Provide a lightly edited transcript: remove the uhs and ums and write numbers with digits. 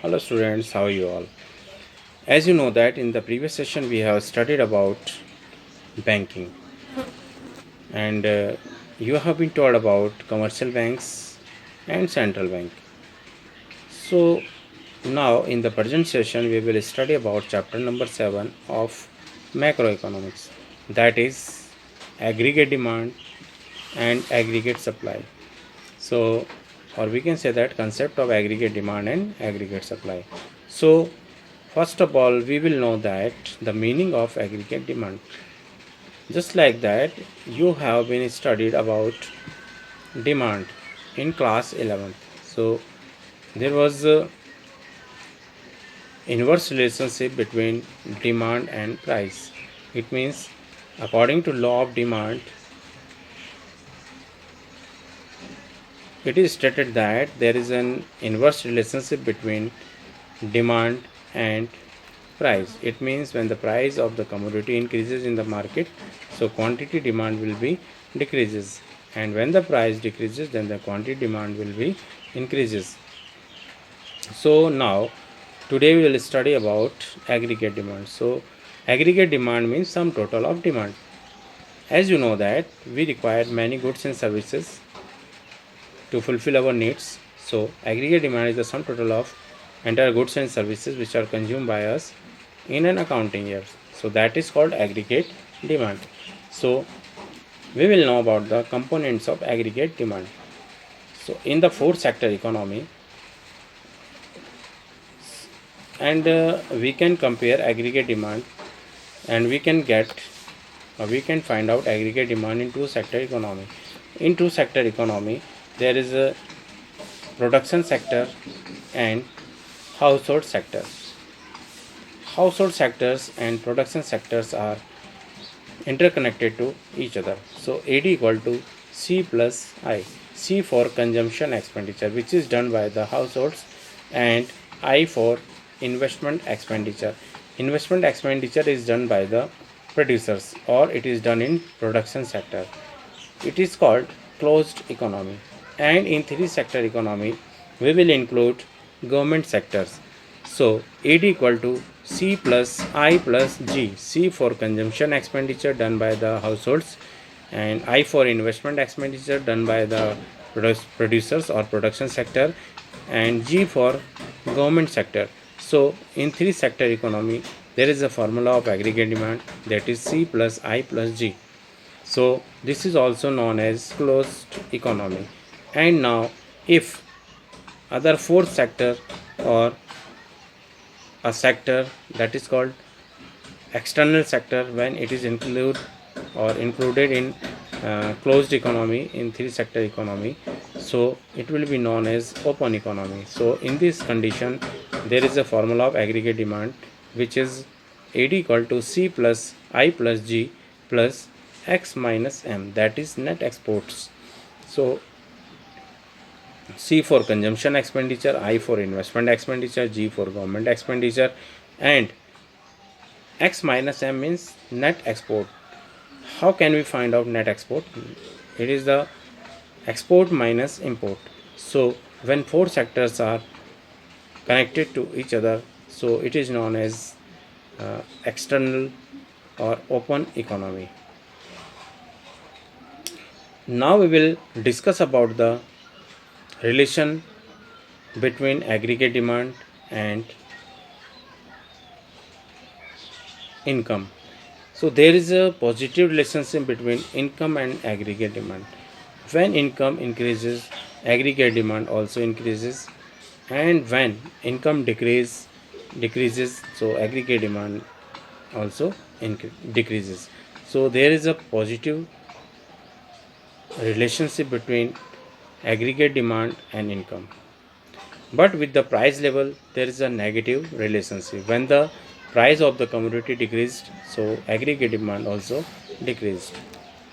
Hello students, how are you all? As you know that in the previous session we have studied about banking and you have been told about commercial banks and central bank. So now in the present session we will study about chapter number 7 of macroeconomics, that is aggregate demand and aggregate supply. So or we can say that concept of aggregate demand and aggregate supply. So first of all, we will know that the meaning of aggregate demand. Just like that, you have been studied about demand in class 11th. So there was a inverse relationship between demand and price. It means according to law of demand, it is stated that there is an inverse relationship between demand and price. It means when the price of the commodity increases in the market, so quantity demand will be decreases, and when the price decreases, then the quantity demand will be increases. So now today we will study about aggregate demand. So aggregate demand means sum total of demand. As you know that we require many goods and services to fulfill our needs. So aggregate demand is the sum total of entire goods and services which are consumed by us in an accounting year. So that is called aggregate demand. So we will know about the components of aggregate demand. So in the fourth sector economy, and we can compare aggregate demand, and we can find out aggregate demand in two sector economy. In two sector economy, there is a production sector and household sector. Household sectors and production sectors are interconnected to each other. So AD equal to C plus I. C for consumption expenditure, which is done by the households, and I for investment expenditure. Investment expenditure is done by the producers, or it is done in production sector. It is called closed economy. And in three sector economy, we will include government sectors. So AD equal to C plus I plus G. C for consumption expenditure done by the households, and I for investment expenditure done by the producers or production sector, and G for government sector. So in three sector economy, there is a formula of aggregate demand, that is C plus I plus G. So this is also known as closed economy. And now if other fourth sector or a sector, that is called external sector, when it is included in closed economy in three sector economy, so it will be known as open economy. So in this condition, there is a formula of aggregate demand, which is AD equal to C plus I plus G plus X minus M, that is net exports. So C for consumption expenditure, I for investment expenditure, G for government expenditure, and X minus M means net export. How can we find out net export? It is the export minus import. So when four sectors are connected to each other, so it is known as external or open economy. Now we will discuss about the relation between aggregate demand and income. So there is a positive relationship between income and aggregate demand. When income increases, aggregate demand also increases, and when income decreases, so aggregate demand also decreases. So there is a positive relationship between aggregate demand and income. But with the price level, there is a negative relationship. When the price of the commodity decreased, so aggregate demand also decreased.